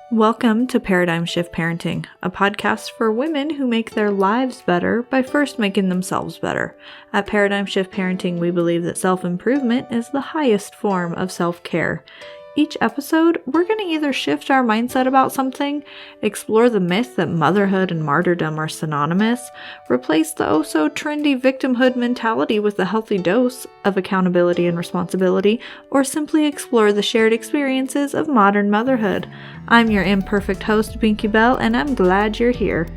Welcome to Paradigm Shift Parenting, a podcast for women who make their lives better by first making themselves better. At Paradigm Shift Parenting, we believe that self-improvement is the highest form of self-care. Each episode, we're going to either shift our mindset about something, explore the myth that motherhood and martyrdom are synonymous, replace the oh-so-trendy victimhood mentality with a healthy dose of accountability and responsibility, or simply explore the shared experiences of modern motherhood. I'm your imperfect host, Binky Bell, and I'm glad you're here.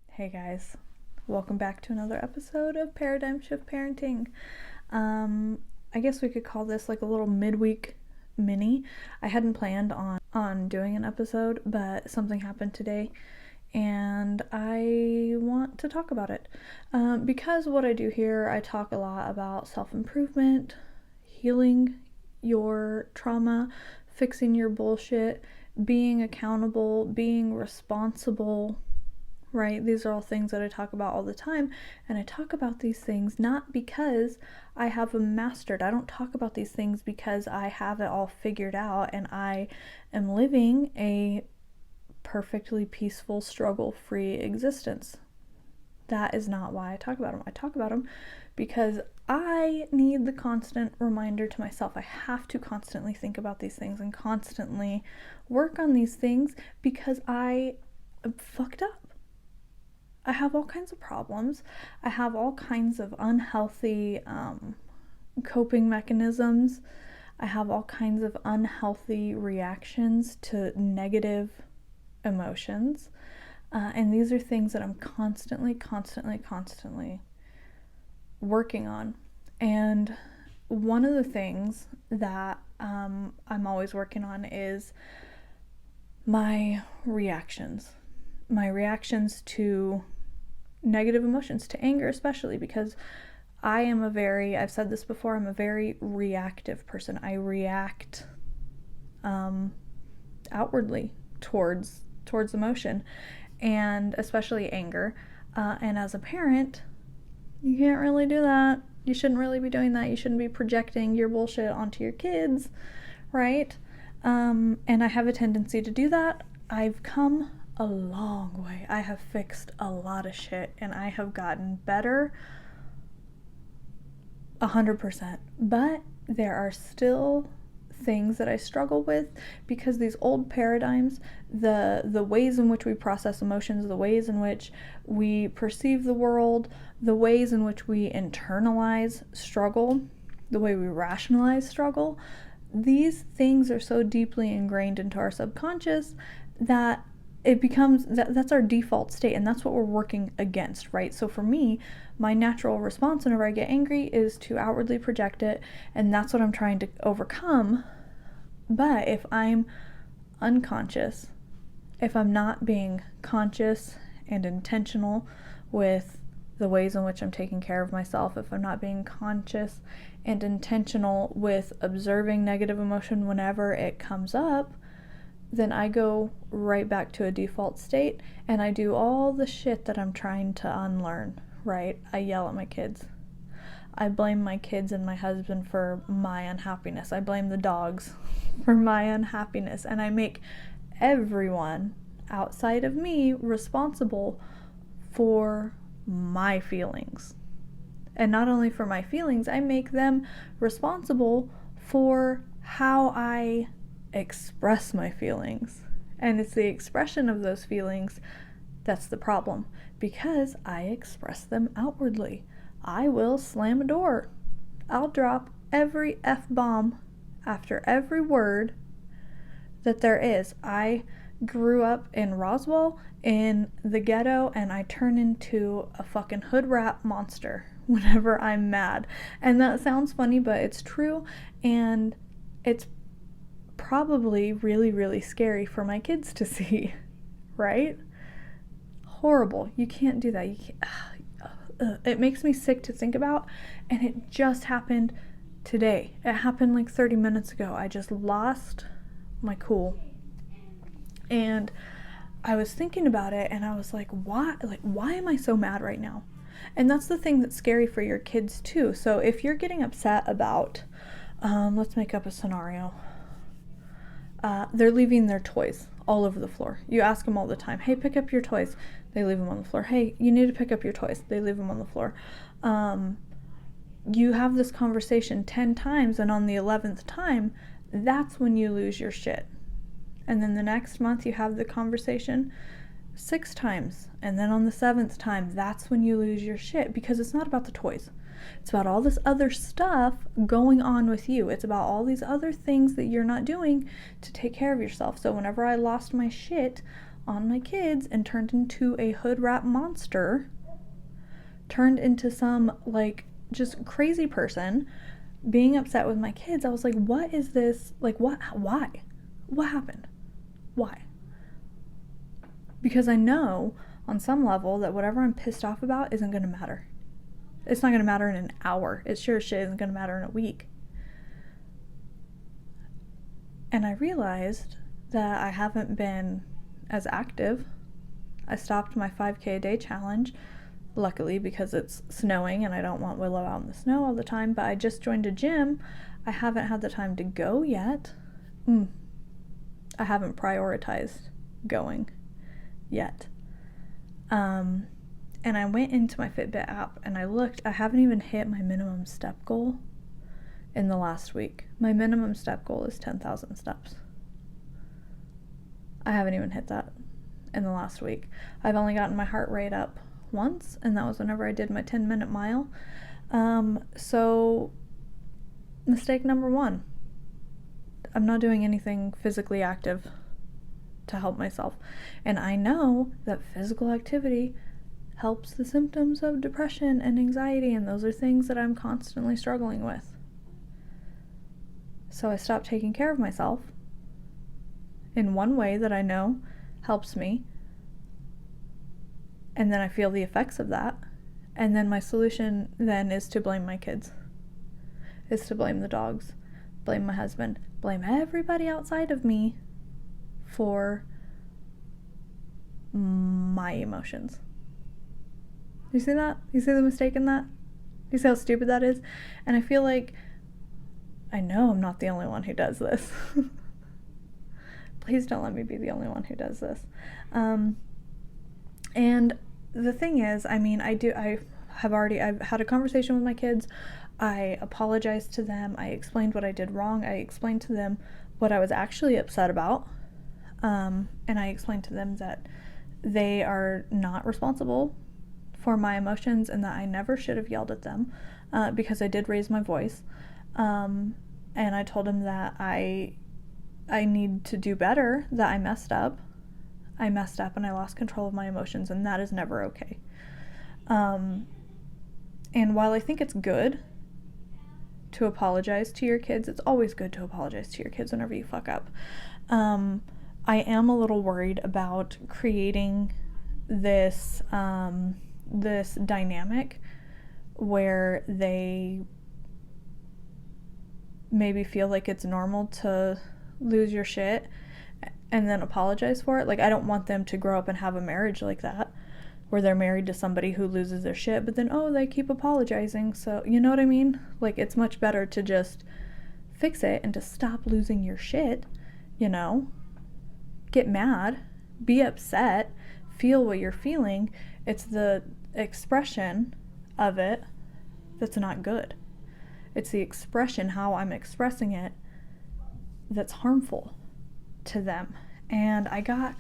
Hey guys, welcome back to another episode of Paradigm Shift Parenting. I guess we could call this like a little midweek mini. I hadn't planned on doing an episode, but something happened today and I want to talk about it. Because what I do here, I talk a lot about self-improvement, healing your trauma, fixing your bullshit, being accountable, being responsible, right? These are all things that I talk about all the time, and I talk about these things not because I have them mastered. I don't talk about these things because I have it all figured out and I am living a perfectly peaceful, struggle-free existence. That is not why I talk about them. I talk about them because I need the constant reminder to myself. I have to constantly think about these things and constantly work on these things because I am fucked up. I have all kinds of problems. I have all kinds of unhealthy coping mechanisms. I have all kinds of unhealthy reactions to negative emotions. And these are things that I'm constantly working on. And one of the things that I'm always working on is my reactions. My reactions to negative emotions, to anger especially, because I've said this before, I'm a very reactive person. I react outwardly towards emotion, and especially anger. And as a parent, you can't really do that. You shouldn't really be doing that. You shouldn't be projecting your bullshit onto your kids, right? And I have a tendency to do that. I've come a long way. I have fixed a lot of shit and I have gotten better 100%. But there are still things that I struggle with because these old paradigms, the ways in which we process emotions, the ways in which we perceive the world, the ways in which we internalize struggle, the way we rationalize struggle, these things are so deeply ingrained into our subconscious that it becomes, that's our default state, and that's what we're working against, right? So for me, my natural response whenever I get angry is to outwardly project it, and that's what I'm trying to overcome. But if I'm unconscious, if I'm not being conscious and intentional with the ways in which I'm taking care of myself, if I'm not being conscious and intentional with observing negative emotion whenever it comes up, then I go right back to a default state and I do all the shit that I'm trying to unlearn, right? I yell at my kids. I blame my kids and my husband for my unhappiness. I blame the dogs for my unhappiness. And I make everyone outside of me responsible for my feelings. And not only for my feelings, I make them responsible for how I express my feelings. And it's the expression of those feelings that's the problem, because I express them outwardly. I will slam a door. I'll drop every F-bomb after every word that there is. I grew up in Roswell, in the ghetto, and I turn into a fucking hood rat monster whenever I'm mad. And that sounds funny, but it's true, and it's probably really, really scary for my kids to see, right? Horrible. You can't do that. It makes me sick to think about, and it just happened today. It happened like 30 minutes ago. I just lost my cool. And I was thinking about it and I was like, why am I so mad right now? And that's the thing that's scary for your kids too. So if you're getting upset about, let's make up a scenario. They're leaving their toys all over the floor. You ask them all the time, hey, pick up your toys. They leave them on the floor. Hey, you need to pick up your toys. They leave them on the floor. You have this conversation 10 times, and on the 11th time, that's when you lose your shit. And then the next month you have the conversation 6 times, and then on the 7th time, that's when you lose your shit, because it's not about the toys. It's about all this other stuff going on with you. It's about all these other things that you're not doing to take care of yourself. So whenever I lost my shit on my kids and turned into a hood rat monster, turned into some like just crazy person being upset with my kids, I was like, what is this? Like, why? What happened? Why? Because I know on some level that whatever I'm pissed off about isn't going to matter. It's not going to matter in an hour. It sure as shit isn't going to matter in a week. And I realized that I haven't been as active. I stopped my 5K a day challenge, luckily, because it's snowing and I don't want Willow out in the snow all the time, but I just joined a gym. I haven't had the time to go yet. I haven't prioritized going yet. And I went into my Fitbit app and I looked. I haven't even hit my minimum step goal in the last week. My minimum step goal is 10,000 steps. I haven't even hit that in the last week. I've only gotten my heart rate up once, and that was whenever I did my 10-minute mile. So mistake number 1. I'm not doing anything physically active to help myself. And I know that physical activity helps the symptoms of depression and anxiety, and those are things that I'm constantly struggling with. So I stopped taking care of myself in one way that I know helps me, and then I feel the effects of that, and then my solution then is to blame my kids, is to blame the dogs, blame my husband, blame everybody outside of me for my emotions. You see that? You see the mistake in that? You see how stupid that is? And I feel like I know I'm not the only one who does this. Please don't let me be the only one who does this. And the thing is, I mean, I've had a conversation with my kids. I apologized to them. I explained what I did wrong. I explained to them what I was actually upset about. And I explained to them that they are not responsible for my emotions and that I never should have yelled at them, because I did raise my voice. And I told them that I need to do better, that I messed up and I lost control of my emotions, and that is never okay. And while I think it's good to apologize to your kids, it's always good to apologize to your kids whenever you fuck up. I am a little worried about creating this this dynamic where they maybe feel like it's normal to lose your shit and then apologize for it. Like, I don't want them to grow up and have a marriage like that, where they're married to somebody who loses their shit, but then, they keep apologizing. So, you know what I mean? Like, it's much better to just fix it and to stop losing your shit, you know? Get mad, be upset, feel what you're feeling. It's the expression of it that's not good. It's the expression, how I'm expressing it, that's harmful to them. And I got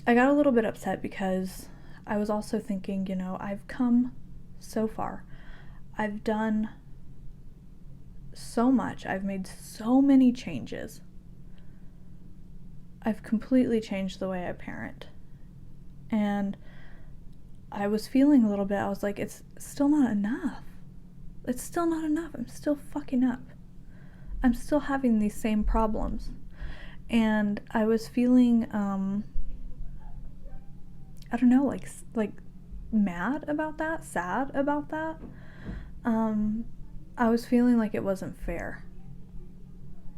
a little bit upset because I was also thinking, I've come so far. I've done so much. I've made so many changes. I've completely changed the way I parent. And I was feeling a little bit, I was like, it's still not enough. It's still not enough. I'm still fucking up. I'm still having these same problems. And I was feeling, I don't know, like mad about that, sad about that. I was feeling like it wasn't fair.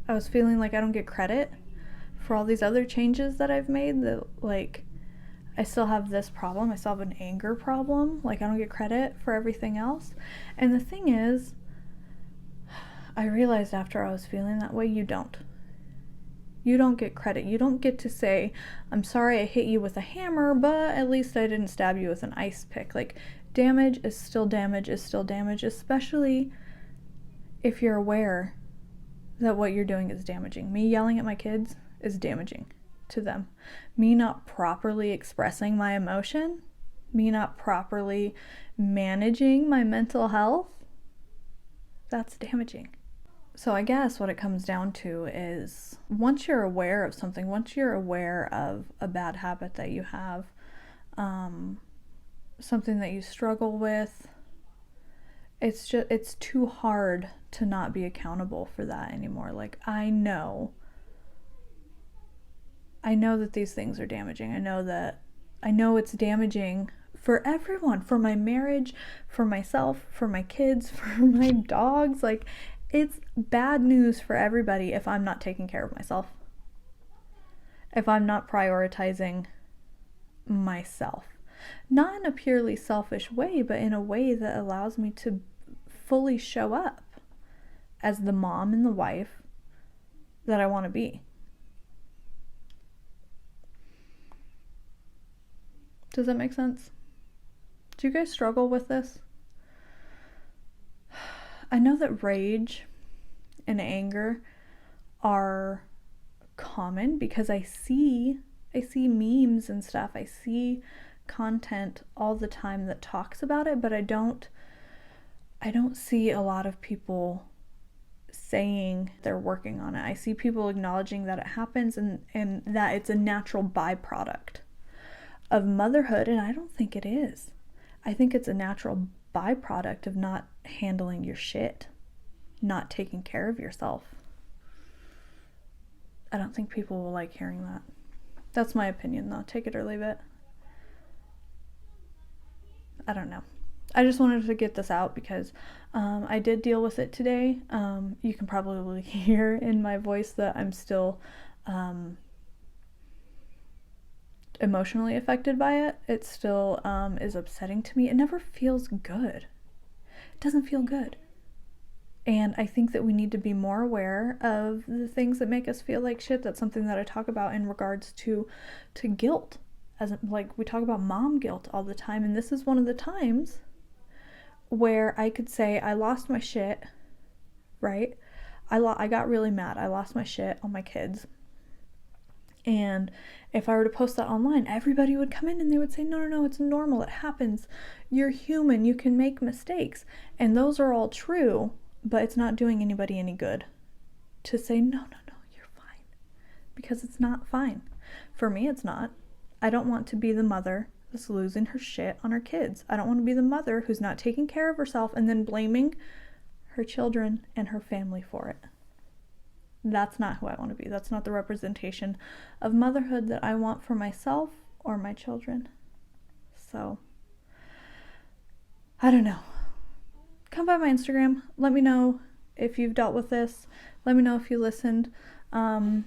I was feeling like I don't get credit for all these other changes that I've made, that like I still have this problem. I still have an anger problem. Like, I don't get credit for everything else. And the thing is, I realized after I was feeling that way, you don't. You don't get credit. You don't get to say, I'm sorry I hit you with a hammer, but at least I didn't stab you with an ice pick. Like, damage is still damage is still damage, especially if you're aware that what you're doing is damaging. Me yelling at my kids is damaging to them. Me not properly expressing my emotion, me not properly managing my mental health, that's damaging. So I guess what it comes down to is, once you're aware of something, once you're aware of a bad habit that you have, something that you struggle with, it's too hard to not be accountable for that anymore. Like, I know that these things are damaging. I know it's damaging for everyone, for my marriage, for myself, for my kids, for my dogs. Like, it's bad news for everybody if I'm not taking care of myself. If I'm not prioritizing myself. Not in a purely selfish way, but in a way that allows me to fully show up as the mom and the wife that I want to be. Does that make sense? Do you guys struggle with this? I know that rage and anger are common because I see memes and stuff. I see content all the time that talks about it, but I don't see a lot of people saying they're working on it. I see people acknowledging that it happens and that it's a natural byproduct of motherhood, and I don't think it is. I think it's a natural byproduct of not handling your shit, not taking care of yourself. I don't think people will like hearing that. That's my opinion, though. Take it or leave it. I don't know. I just wanted to get this out because I did deal with it today. You can probably hear in my voice that I'm still emotionally affected by it. It still is upsetting to me. It never feels good. It doesn't feel good. And I think that we need to be more aware of the things that make us feel like shit. That's something that I talk about in regards to guilt. As like, we talk about mom guilt all the time, and this is one of the times where I could say I lost my shit, right? I got really mad. I lost my shit on my kids. And if I were to post that online, everybody would come in and they would say, no, it's normal. It happens. You're human. You can make mistakes. And those are all true, but it's not doing anybody any good to say, no, you're fine. Because it's not fine. For me, it's not. I don't want to be the mother that's losing her shit on her kids. I don't want to be the mother who's not taking care of herself and then blaming her children and her family for it. That's not who I want to be. That's not the representation of motherhood that I want for myself or my children. So, I don't know. Come by my Instagram. Let me know if you've dealt with this. Let me know if you listened. I'll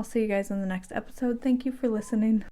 see you guys in the next episode. Thank you for listening.